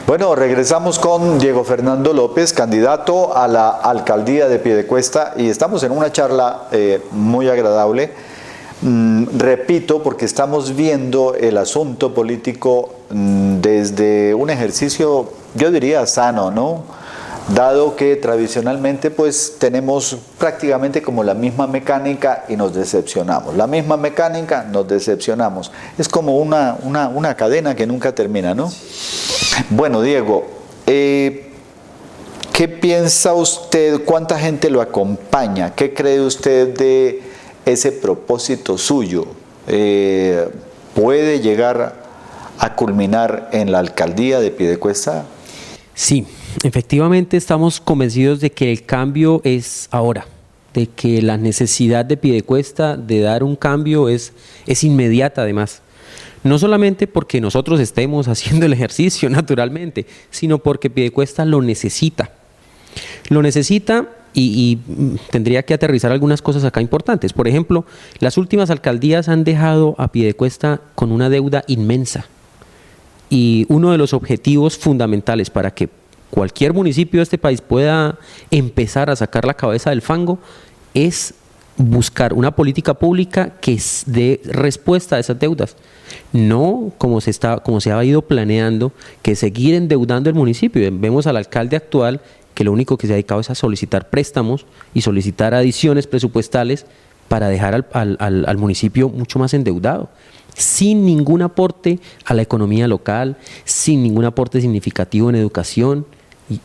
Bueno, regresamos con Diego Fernando López, candidato a la alcaldía de Piedecuesta, y estamos en una charla muy agradable. Repito, porque estamos viendo el asunto político desde un ejercicio, yo diría, sano, ¿no? Dado que tradicionalmente pues tenemos prácticamente como la misma mecánica y nos decepcionamos. La misma mecánica, nos decepcionamos. Es como una cadena que nunca termina, ¿no? Bueno, Diego, ¿qué piensa usted? ¿Cuánta gente lo acompaña? ¿Qué cree usted de ese propósito suyo? ¿Puede llegar a culminar en la alcaldía de Piedecuesta? Sí, efectivamente estamos convencidos de que el cambio es ahora, de que la necesidad de Piedecuesta de dar un cambio es inmediata además. No solamente porque nosotros estemos haciendo el ejercicio naturalmente, sino porque Piedecuesta lo necesita. Lo necesita y tendría que aterrizar algunas cosas acá importantes. Por ejemplo, las últimas alcaldías han dejado a Piedecuesta con una deuda inmensa. Y uno de los objetivos fundamentales para que cualquier municipio de este país pueda empezar a sacar la cabeza del fango es buscar una política pública que dé respuesta a esas deudas. No como se ha ido planeando, que seguir endeudando el municipio. Vemos al alcalde actual que lo único que se ha dedicado es a solicitar préstamos y solicitar adiciones presupuestales para dejar al municipio mucho más endeudado, sin ningún aporte a la economía local, sin ningún aporte significativo en educación,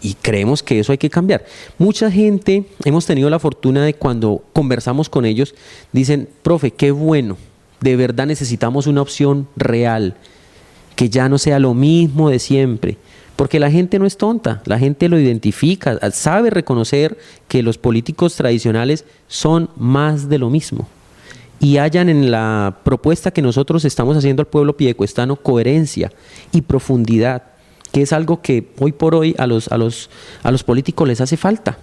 y creemos que eso hay que cambiar. Mucha gente, hemos tenido la fortuna de cuando conversamos con ellos, dicen, profe, qué bueno, de verdad necesitamos una opción real, que ya no sea lo mismo de siempre, porque la gente no es tonta, la gente lo identifica, sabe reconocer que los políticos tradicionales son más de lo mismo. Y hallan en la propuesta que nosotros estamos haciendo al pueblo piedecuestano coherencia y profundidad, que es algo que hoy por hoy a los políticos les hace falta.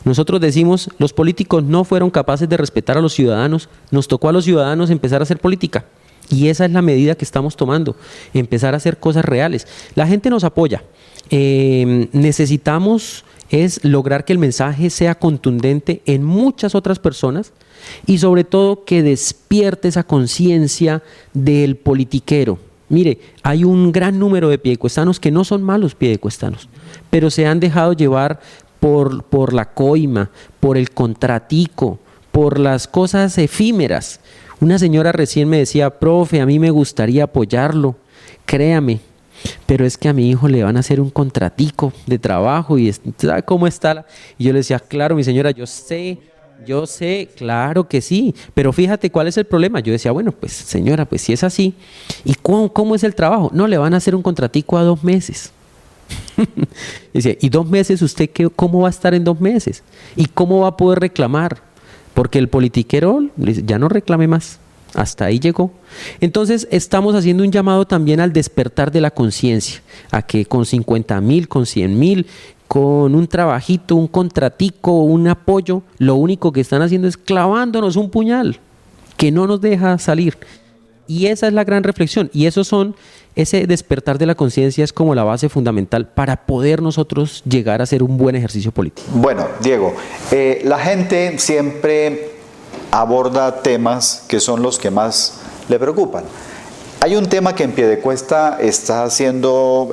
Nosotros decimos, los políticos no fueron capaces de respetar a los ciudadanos, nos tocó a los ciudadanos empezar a hacer política. Y esa es la medida que estamos tomando, empezar a hacer cosas reales. La gente nos apoya. Necesitamos lograr que el mensaje sea contundente en muchas otras personas y sobre todo que despierte esa conciencia del politiquero. Mire, hay un gran número de piedecuestanos que no son malos piedecuestanos, pero se han dejado llevar por la coima, por el contratico, por las cosas efímeras. Una señora recién me decía, profe, a mí me gustaría apoyarlo, créame, pero es que a mi hijo le van a hacer un contratico de trabajo y ¿sabe cómo está? Y yo le decía, claro, mi señora, yo sé, claro que sí, pero fíjate cuál es el problema. Yo decía, bueno, pues señora, pues si es así, ¿y cómo es el trabajo? No, le van a hacer un contratico a 2 meses. Dice, ¿y 2 meses usted cómo va a estar en 2 meses? ¿Y cómo va a poder reclamar? Porque el politiquero ya no reclame más, hasta ahí llegó. Entonces estamos haciendo un llamado también al despertar de la conciencia, a que con 50.000, con 100.000, con un trabajito, un contratico, un apoyo, lo único que están haciendo es clavándonos un puñal que no nos deja salir. Y esa es la gran reflexión, y ese despertar de la conciencia es como la base fundamental para poder nosotros llegar a hacer un buen ejercicio político. Bueno, Diego, la gente siempre aborda temas que son los que más le preocupan. Hay un tema que en Piedecuesta está haciendo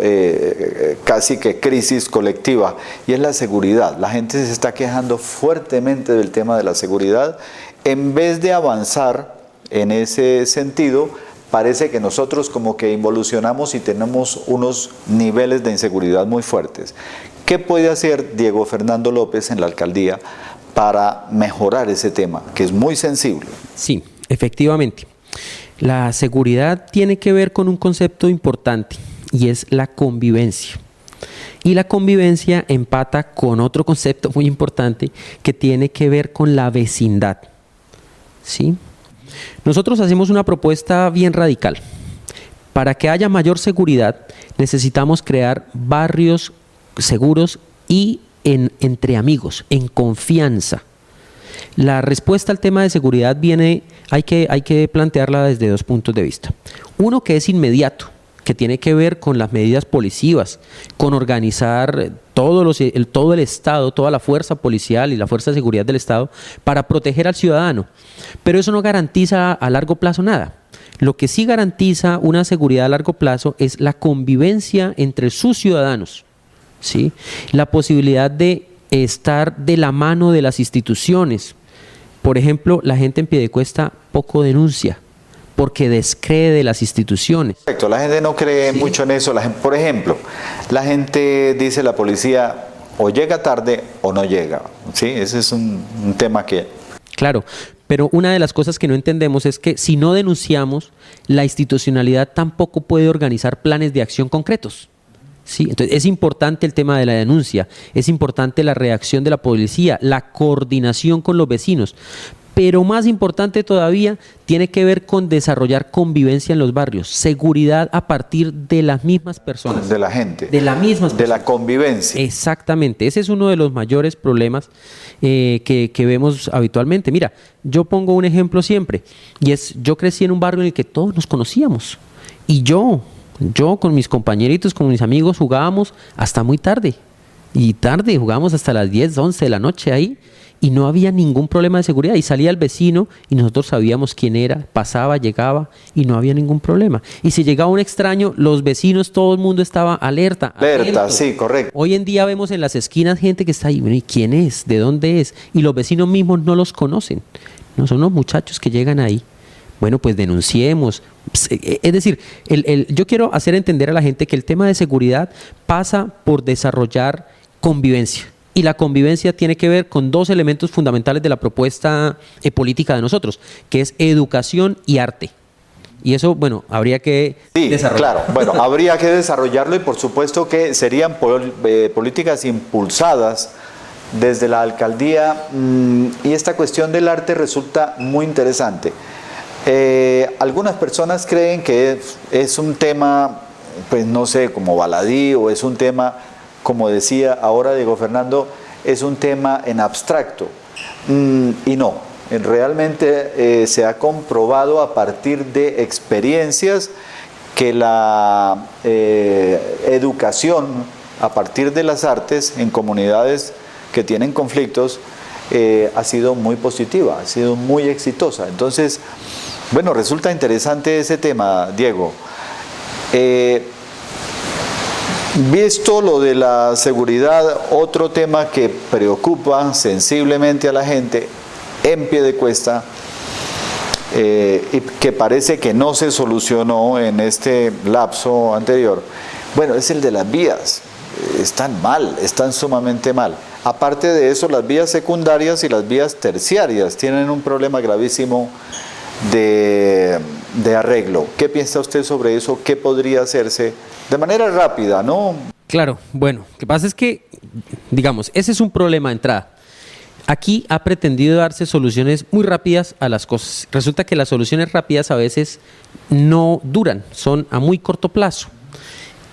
casi que crisis colectiva, y es la seguridad. La gente se está quejando fuertemente del tema de la seguridad. En vez de avanzar en ese sentido, parece que nosotros como que involucionamos y tenemos unos niveles de inseguridad muy fuertes. ¿Qué puede hacer Diego Fernando López en la alcaldía para mejorar ese tema, que es muy sensible? Sí, efectivamente. La seguridad tiene que ver con un concepto importante y es la convivencia. Y la convivencia empata con otro concepto muy importante que tiene que ver con la vecindad. ¿Sí? Nosotros hacemos una propuesta bien radical. Para que haya mayor seguridad, necesitamos crear barrios seguros y entre amigos, en confianza. La respuesta al tema de seguridad hay que plantearla desde 2 puntos de vista. Uno que es inmediato, que tiene que ver con las medidas policivas, con organizar todo el Estado, toda la fuerza policial y la fuerza de seguridad del Estado para proteger al ciudadano. Pero eso no garantiza a largo plazo nada. Lo que sí garantiza una seguridad a largo plazo es la convivencia entre sus ciudadanos, ¿sí? La posibilidad de estar de la mano de las instituciones. Por ejemplo, la gente en Piedecuesta poco denuncia porque descree de las instituciones. Correcto, la gente no cree mucho en eso. Por ejemplo, la gente dice la policía o llega tarde o no llega. ¿Sí? Ese es un tema que... Claro, pero una de las cosas que no entendemos es que si no denunciamos, la institucionalidad tampoco puede organizar planes de acción concretos. Sí, entonces es importante el tema de la denuncia, es importante la reacción de la policía, la coordinación con los vecinos, pero más importante todavía tiene que ver con desarrollar convivencia en los barrios, seguridad a partir de las mismas personas. De la gente. De las mismas personas. De la convivencia. Exactamente, ese es uno de los mayores problemas que vemos habitualmente. Mira, yo pongo un ejemplo siempre, y es, yo crecí en un barrio en el que todos nos conocíamos, y yo con mis compañeritos, con mis amigos jugábamos hasta muy tarde, y tarde jugábamos hasta las 10, 11 de la noche ahí, y no había ningún problema de seguridad, y salía el vecino y nosotros sabíamos quién era, pasaba, llegaba y no había ningún problema. Y si llegaba un extraño, los vecinos, todo el mundo estaba alerta. Alerta, sí, correcto. Hoy en día vemos en las esquinas gente que está ahí, bueno, ¿y quién es? ¿De dónde es? Y los vecinos mismos no los conocen, no son los muchachos que llegan ahí. Bueno, pues denunciemos. Es decir, yo quiero hacer entender a la gente que el tema de seguridad pasa por desarrollar convivencia. Y la convivencia tiene que ver con dos elementos fundamentales de la propuesta política de nosotros, que es educación y arte. Y eso, bueno, habría que desarrollarlo. Claro, bueno, habría que desarrollarlo y por supuesto que serían políticas impulsadas desde la alcaldía y esta cuestión del arte resulta muy interesante. Algunas personas creen que es un tema, pues no sé, como baladí o es un tema, como decía ahora Diego Fernando, es un tema en abstracto. Y no, realmente se ha comprobado a partir de experiencias que la educación a partir de las artes en comunidades que tienen conflictos ha sido muy positiva, ha sido muy exitosa. Entonces, bueno, resulta interesante ese tema, Diego. Visto lo de la seguridad, otro tema que preocupa sensiblemente a la gente en Piedecuesta y que parece que no se solucionó en este lapso anterior, bueno, es el de las vías. Están mal, están sumamente mal. Aparte de eso, las vías secundarias y las vías terciarias tienen un problema gravísimo de arreglo. ¿Qué piensa usted sobre eso? ¿Qué podría hacerse de manera rápida, no? Claro, bueno, lo que pasa es que, digamos, ese es un problema de entrada. Aquí ha pretendido darse soluciones muy rápidas a las cosas. Resulta que las soluciones rápidas a veces no duran, son a muy corto plazo.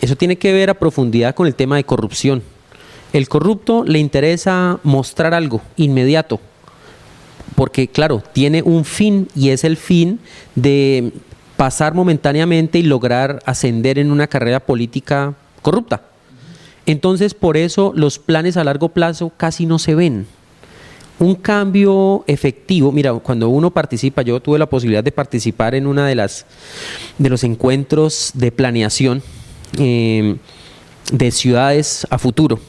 Eso tiene que ver a profundidad con el tema de corrupción. El corrupto le interesa mostrar algo inmediato, porque claro, tiene un fin y es el fin de pasar momentáneamente y lograr ascender en una carrera política corrupta. Entonces, por eso los planes a largo plazo casi no se ven. Un cambio efectivo, mira, cuando uno participa, yo tuve la posibilidad de participar en una de los encuentros de planeación de ciudades a futuro,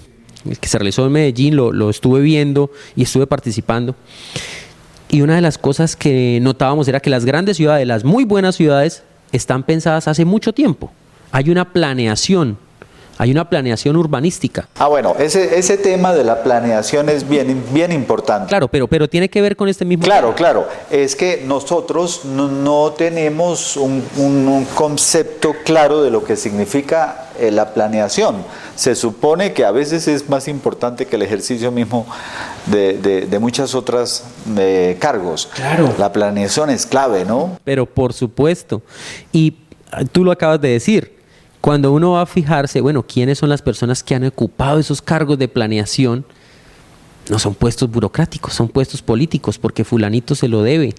el que se realizó en Medellín, lo estuve viendo y estuve participando. Y una de las cosas que notábamos era que las grandes ciudades, las muy buenas ciudades, están pensadas hace mucho tiempo. Hay una planeación urbanística. Bueno, ese tema de la planeación es bien importante. Claro, pero tiene que ver con este mismo tema. Claro, es que nosotros no tenemos un concepto claro de lo que significa la planeación. Se supone que a veces es más importante que el ejercicio mismo de muchas otras cargos. Claro. La planeación es clave, ¿no? Pero por supuesto. Y tú lo acabas de decir. Cuando uno va a fijarse, bueno, quiénes son las personas que han ocupado esos cargos de planeación, No son puestos burocráticos, son puestos políticos, porque fulanito se lo debe.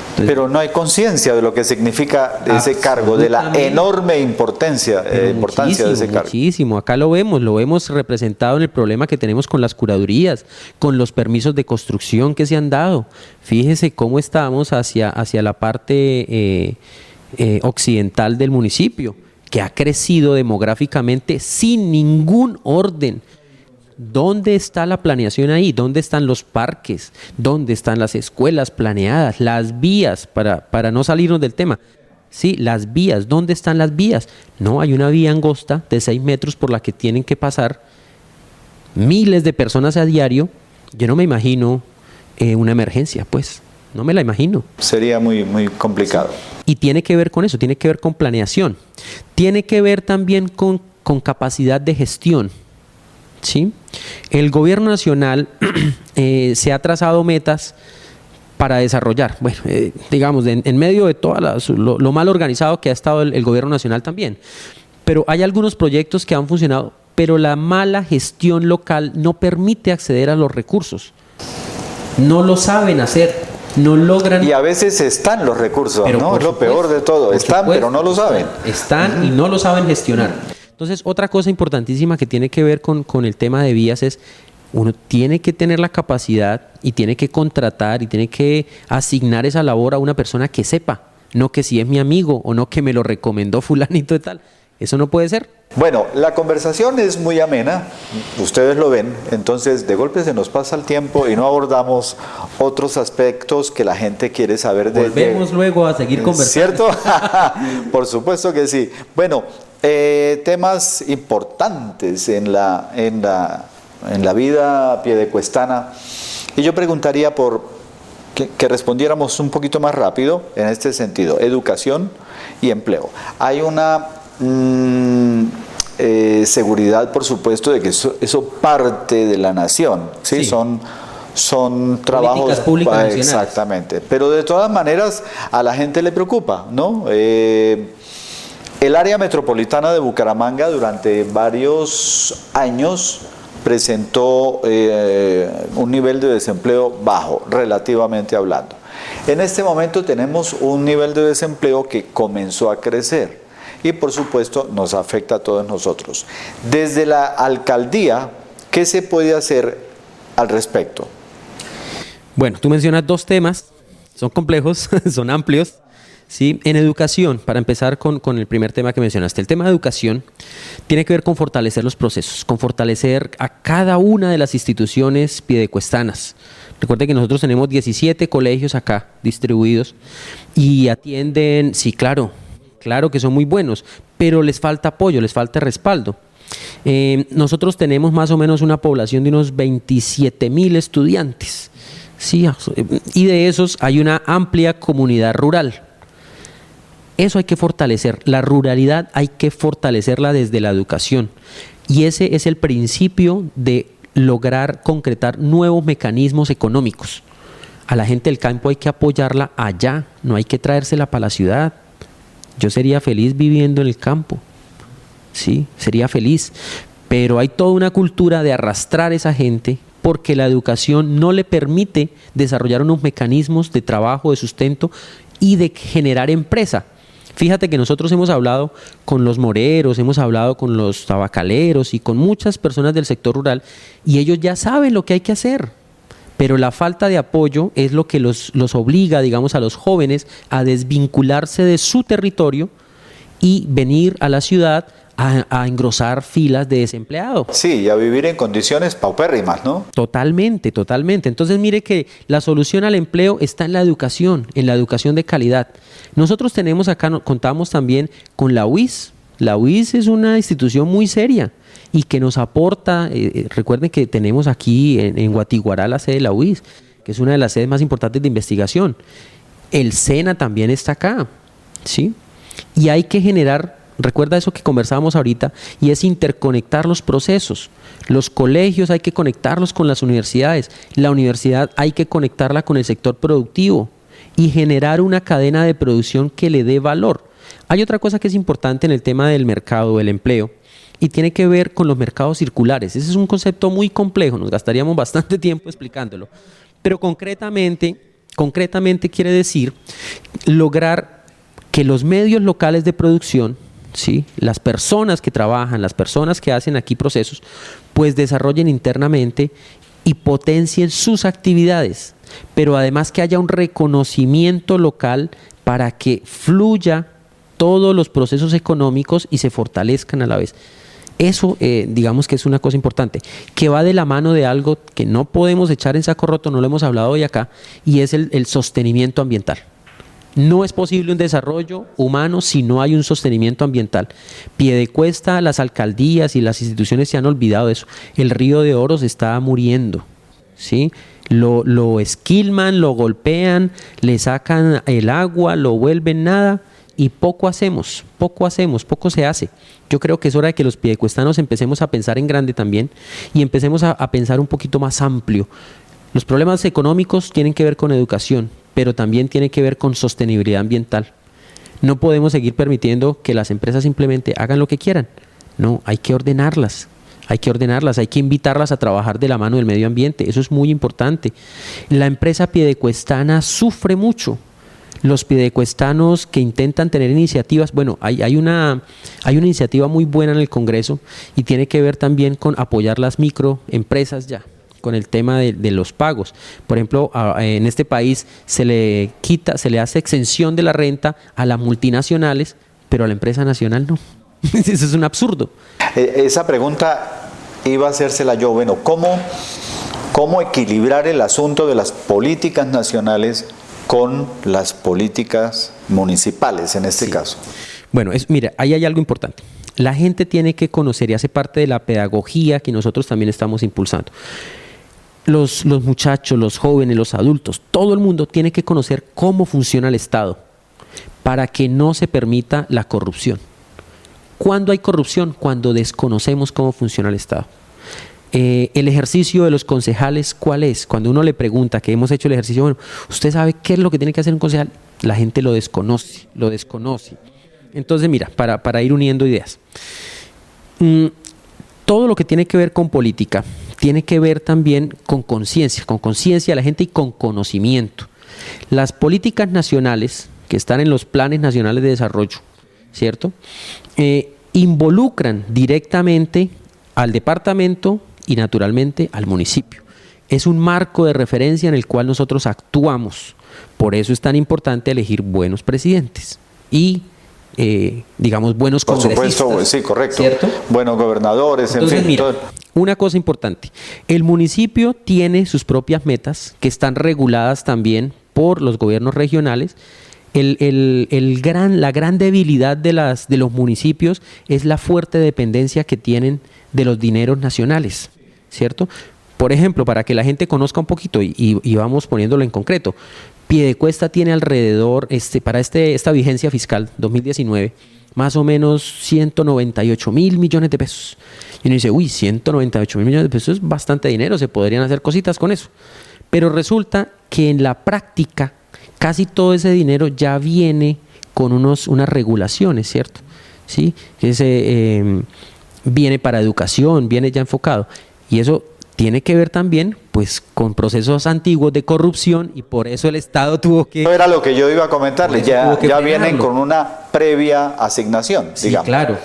Entonces, pero no hay conciencia de lo que significa ese cargo, de la enorme importancia de ese cargo. Muchísimo, acá lo vemos representado en el problema que tenemos con las curadurías, con los permisos de construcción que se han dado. Fíjese cómo estamos hacia la parte occidental del municipio, que ha crecido demográficamente sin ningún orden. ¿Dónde está la planeación ahí? ¿Dónde están los parques? ¿Dónde están las escuelas planeadas? Las vías, para no salirnos del tema. Sí, las vías. ¿Dónde están las vías? No, hay una vía angosta de 6 metros por la que tienen que pasar miles de personas a diario. Yo no me imagino una emergencia, pues. No me la imagino. Sería muy, muy complicado. Y tiene que ver con eso, tiene que ver con planeación. Tiene que ver también con capacidad de gestión. ¿Sí? El gobierno nacional se ha trazado metas para desarrollar, bueno, digamos, en medio de todo lo mal organizado que ha estado el gobierno nacional también. Pero hay algunos proyectos que han funcionado, pero la mala gestión local no permite acceder a los recursos. No lo saben hacer, no logran. Y a veces están los recursos, pero ¿no? Es lo peor de todo. Están, pero no lo saben. Están y no lo saben gestionar. Entonces, otra cosa importantísima que tiene que ver con el tema de vías es, uno tiene que tener la capacidad y tiene que contratar y tiene que asignar esa labor a una persona que sepa, no que si es mi amigo o no que me lo recomendó fulanito de tal. Eso no puede ser. Bueno, la conversación es muy amena, ustedes lo ven, entonces de golpe se nos pasa el tiempo y no abordamos otros aspectos que la gente quiere saber. Volvemos luego a seguir conversando. ¿Cierto? Por supuesto que sí. Bueno, temas importantes en la vida piedecuestana, y yo preguntaría por que respondiéramos un poquito más rápido en este sentido: educación y empleo. Hay una seguridad, por supuesto, de que eso parte de la nación, ¿sí? Sí. Son trabajos políticas públicas exactamente, pero de todas maneras a la gente le preocupa, ¿no? El área metropolitana de Bucaramanga durante varios años presentó un nivel de desempleo bajo, relativamente hablando. En este momento tenemos un nivel de desempleo que comenzó a crecer y por supuesto nos afecta a todos nosotros. Desde la alcaldía, ¿qué se puede hacer al respecto? Bueno, tú mencionas dos temas, son complejos, son amplios. ¿Sí? En educación, para empezar con el primer tema que mencionaste, el tema de educación tiene que ver con fortalecer los procesos, con fortalecer a cada una de las instituciones piedecuestanas. Recuerde que nosotros tenemos 17 colegios acá distribuidos y atienden, sí, claro que son muy buenos, pero les falta apoyo, les falta respaldo. Nosotros tenemos más o menos una población de unos 27.000 estudiantes, ¿sí? Y de esos hay una amplia comunidad rural. Eso hay que fortalecer, la ruralidad hay que fortalecerla desde la educación, y ese es el principio de lograr concretar nuevos mecanismos económicos. A la gente del campo hay que apoyarla allá, no hay que traérsela para la ciudad. Yo sería feliz viviendo en el campo, sí, sería feliz, pero hay toda una cultura de arrastrar a esa gente porque la educación no le permite desarrollar unos mecanismos de trabajo, de sustento y de generar empresa. Fíjate que nosotros hemos hablado con los moreros, hemos hablado con los tabacaleros y con muchas personas del sector rural, y ellos ya saben lo que hay que hacer, pero la falta de apoyo es lo que los obliga, digamos, a los jóvenes a desvincularse de su territorio y venir a la ciudad a engrosar filas de desempleados. Sí, y a vivir en condiciones paupérrimas, ¿no? Totalmente, totalmente. Entonces mire que la solución al empleo está en la educación de calidad. Nosotros tenemos acá, contamos también con la UIS. La UIS es una institución muy seria y que nos aporta, recuerden que tenemos aquí en Guatiguará la sede de la UIS, que es una de las sedes más importantes de investigación. El SENA también está acá, ¿sí? Y hay que generar, recuerda eso que conversábamos ahorita, y es interconectar los procesos. Los colegios hay que conectarlos con las universidades, la universidad hay que conectarla con el sector productivo y generar una cadena de producción que le dé valor. Hay otra cosa que es importante en el tema del mercado, del empleo, y tiene que ver con los mercados circulares. Ese es un concepto muy complejo, nos gastaríamos bastante tiempo explicándolo, pero concretamente quiere decir lograr que los medios locales de producción, ¿sí?, las personas que trabajan, las personas que hacen aquí procesos, pues desarrollen internamente y potencien sus actividades, pero además que haya un reconocimiento local para que fluya todos los procesos económicos y se fortalezcan a la vez. Eso, digamos que es una cosa importante, que va de la mano de algo que no podemos echar en saco roto, no lo hemos hablado hoy acá, y es el sostenimiento ambiental. No es posible un desarrollo humano si no hay un sostenimiento ambiental. Piedecuesta, las alcaldías y las instituciones se han olvidado de eso. El río de Oro se está muriendo, ¿sí? Lo esquilman, lo golpean, le sacan el agua, lo vuelven nada y poco se hace. Yo creo que es hora de que los piedecuestanos empecemos a pensar en grande también y empecemos a pensar un poquito más amplio. Los problemas económicos tienen que ver con educación, pero también tiene que ver con sostenibilidad ambiental. No podemos seguir permitiendo que las empresas simplemente hagan lo que quieran. No, hay que ordenarlas, hay que invitarlas a trabajar de la mano del medio ambiente. Eso es muy importante. La empresa piedecuestana sufre mucho. Los piedecuestanos que intentan tener iniciativas, bueno, hay una iniciativa muy buena en el Congreso y tiene que ver también con apoyar las microempresas ya, con el tema de los pagos. Por ejemplo, en este país se le hace exención de la renta a las multinacionales, pero a la empresa nacional no. Eso es un absurdo. Esa pregunta iba a hacérsela yo. Bueno, ¿cómo equilibrar el asunto de las políticas nacionales con las políticas municipales en este caso? Bueno, mira, ahí hay algo importante. La gente tiene que conocer y hace parte de la pedagogía que nosotros también estamos impulsando. Los muchachos, los jóvenes, los adultos, todo el mundo tiene que conocer cómo funciona el Estado para que no se permita la corrupción. ¿Cuándo hay corrupción? Cuando desconocemos cómo funciona el Estado. El ejercicio de los concejales, ¿cuál es? Cuando uno le pregunta, que hemos hecho el ejercicio, bueno, ¿usted sabe qué es lo que tiene que hacer un concejal? La gente lo desconoce. Entonces, mira, para ir uniendo ideas. Todo lo que tiene que ver con política tiene que ver también con conciencia de la gente y con conocimiento. Las políticas nacionales que están en los planes nacionales de desarrollo, ¿cierto?, involucran directamente al departamento y naturalmente al municipio. Es un marco de referencia en el cual nosotros actuamos. Por eso es tan importante elegir buenos presidentes y digamos buenos congresistas. Por supuesto, sí, correcto. ¿Cierto? Buenos gobernadores, entonces, en fin. Mira, una cosa importante, el municipio tiene sus propias metas que están reguladas también por los gobiernos regionales. La gran debilidad de los municipios es la fuerte dependencia que tienen de los dineros nacionales, ¿cierto? Por ejemplo, para que la gente conozca un poquito y vamos poniéndolo en concreto, Piedecuesta tiene alrededor, para esta vigencia fiscal 2019, más o menos 198.000 millones de pesos. Y uno dice, 198.000 millones de pesos es bastante dinero, se podrían hacer cositas con eso. Pero resulta que en la práctica casi todo ese dinero ya viene con unas regulaciones, ¿cierto? ¿Sí? Que viene para educación, viene ya enfocado. Y eso tiene que ver también pues con procesos antiguos de corrupción y por eso el Estado tuvo que... Eso era lo que yo iba a comentarle, ya vienen con una previa asignación, sí, digamos. Claro.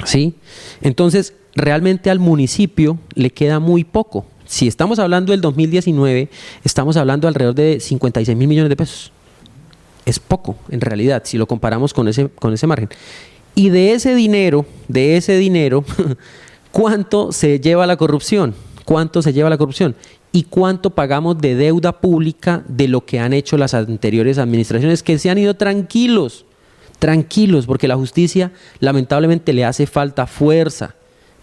Sí, entonces realmente al municipio le queda muy poco. Si estamos hablando del 2019, estamos hablando alrededor de 56.000 millones de pesos. Es poco, en realidad, si lo comparamos con ese margen. Y de ese dinero, ¿cuánto se lleva la corrupción? ¿Y cuánto pagamos de deuda pública de lo que han hecho las anteriores administraciones que se han ido tranquilos, porque la justicia lamentablemente le hace falta fuerza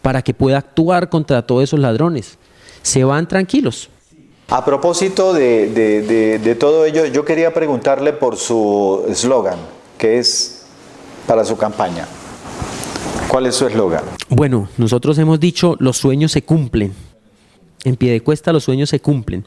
para que pueda actuar contra todos esos ladrones? Se van tranquilos. A propósito de todo ello, yo quería preguntarle por su eslogan, que es para su campaña. ¿Cuál es su eslogan? Bueno, nosotros hemos dicho, los sueños se cumplen. En Piedecuesta los sueños se cumplen.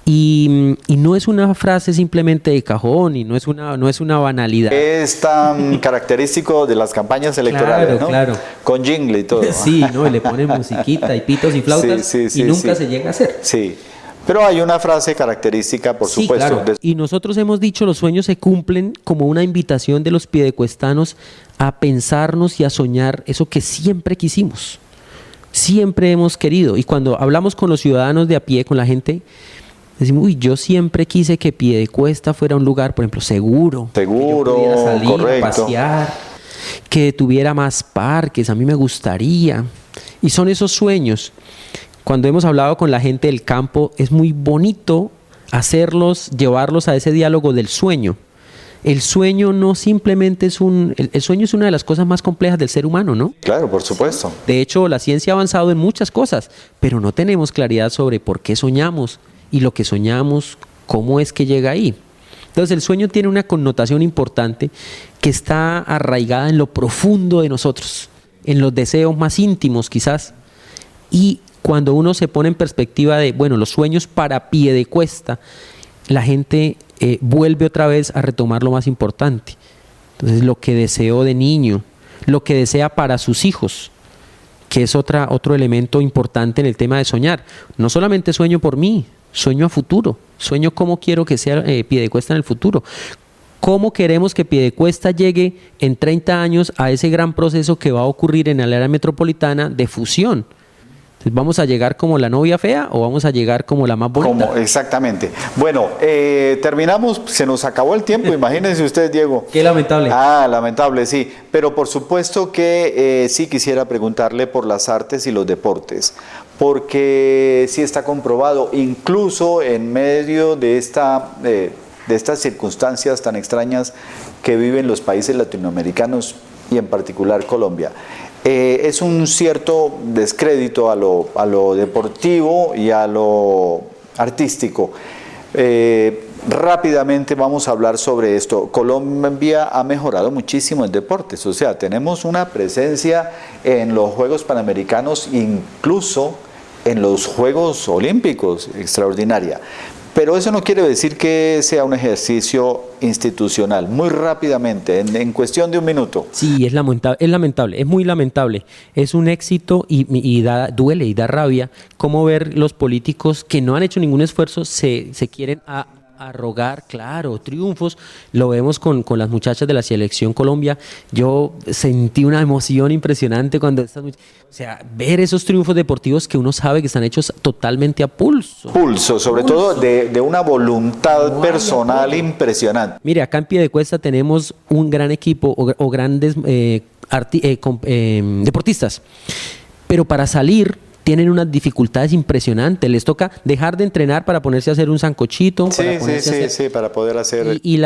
Y no es una frase simplemente de cajón y no es una banalidad. Es tan característico de las campañas electorales, Claro, ¿no? claro. Con jingle y todo. Sí, ¿no? Y le ponen musiquita y pitos y flautas y nunca se llega a hacer. Sí, pero hay una frase característica, por Sí, supuesto. claro. Y nosotros hemos dicho, los sueños se cumplen como una invitación de los piedecuestanos a pensarnos y a soñar eso que siempre quisimos, siempre hemos querido. Y cuando hablamos con los ciudadanos de a pie, con la gente, decimos, uy, yo siempre quise que Piedecuesta fuera un lugar, por ejemplo, seguro. Que yo pudiera salir correcto. a pasear, que tuviera más parques, a mí me gustaría. Y son esos sueños. Cuando hemos hablado con la gente del campo, es muy bonito hacerlos, llevarlos a ese diálogo del sueño. El sueño no simplemente es el sueño es una de las cosas más complejas del ser humano, ¿no? Claro, por supuesto. De hecho, la ciencia ha avanzado en muchas cosas, pero no tenemos claridad sobre por qué soñamos y lo que soñamos, cómo es que llega ahí. Entonces, el sueño tiene una connotación importante que está arraigada en lo profundo de nosotros, en los deseos más íntimos quizás. Y cuando uno se pone en perspectiva de, bueno, los sueños para Piedecuesta, la gente vuelve otra vez a retomar lo más importante. Entonces, lo que deseó de niño, lo que desea para sus hijos, que es otro elemento importante en el tema de soñar. No solamente sueño por mí, sueño a futuro, sueño cómo quiero que sea Piedecuesta en el futuro. ¿Cómo queremos que Piedecuesta llegue en 30 años a ese gran proceso que va a ocurrir en el área metropolitana de fusión? ¿Vamos a llegar como la novia fea o vamos a llegar como la más bonita? Exactamente. Bueno, terminamos, se nos acabó el tiempo, imagínense usted, Diego. Qué lamentable. Lamentable, sí. Pero por supuesto que sí quisiera preguntarle por las artes y los deportes, porque sí está comprobado, incluso en medio de estas circunstancias tan extrañas que viven los países latinoamericanos y en particular Colombia. Es un cierto descrédito a lo deportivo y a lo artístico. Rápidamente vamos a hablar sobre esto. Colombia ha mejorado muchísimo en deportes, o sea, tenemos una presencia en los Juegos Panamericanos, incluso en los Juegos Olímpicos, extraordinaria. Pero eso no quiere decir que sea un ejercicio institucional. Muy rápidamente, en cuestión de un minuto. Sí, es lamentable, es muy lamentable. Es un éxito y duele y da rabia cómo ver los políticos que no han hecho ningún esfuerzo se quieren arrogar, claro, triunfos. Lo vemos con las muchachas de la Selección Colombia. Yo sentí una emoción impresionante cuando ver esos triunfos deportivos que uno sabe que están hechos totalmente a pulso. Sobre todo de una voluntad personal impresionante. Mire, acá en Piedecuesta tenemos un gran equipo o grandes deportistas, pero para salir tienen unas dificultades impresionantes. Les toca dejar de entrenar para ponerse a hacer un sancochito. Para poder hacer... Y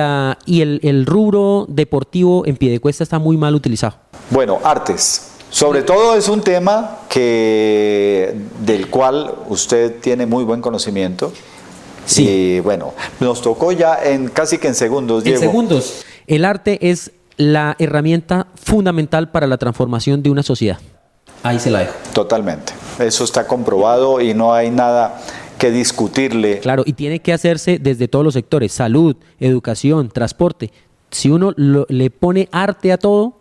el rubro deportivo en Piedecuesta está muy mal utilizado. Bueno, artes. Sobre todo es un tema del cual usted tiene muy buen conocimiento. Sí. Y bueno, nos tocó ya casi que en segundos, Diego. En segundos. El arte es la herramienta fundamental para la transformación de una sociedad. Ahí se la dejo. Totalmente. Eso está comprobado y no hay nada que discutirle. Claro, y tiene que hacerse desde todos los sectores: salud, educación, transporte. Si uno le pone arte a todo,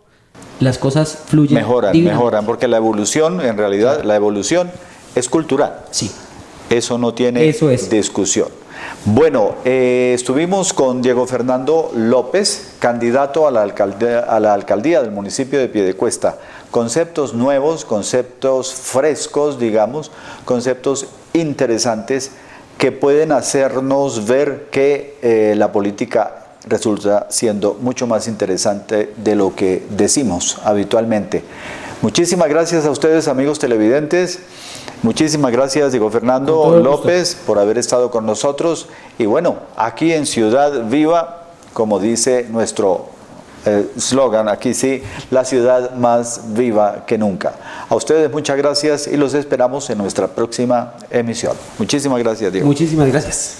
las cosas fluyen. Mejoran, porque la evolución, en realidad, la evolución es cultural. Sí. Eso no tiene discusión. Bueno, estuvimos con Diego Fernando López, candidato a la alcaldía del municipio de Piedecuesta. Conceptos nuevos, conceptos frescos, digamos, conceptos interesantes que pueden hacernos ver que la política resulta siendo mucho más interesante de lo que decimos habitualmente. Muchísimas gracias a ustedes, amigos televidentes. Muchísimas gracias, Diego Fernando López, por haber estado con nosotros. Y bueno, aquí en Ciudad Viva, como dice nuestro slogan, aquí sí, la ciudad más viva que nunca. A ustedes muchas gracias y los esperamos en nuestra próxima emisión. Muchísimas gracias, Diego. Muchísimas gracias.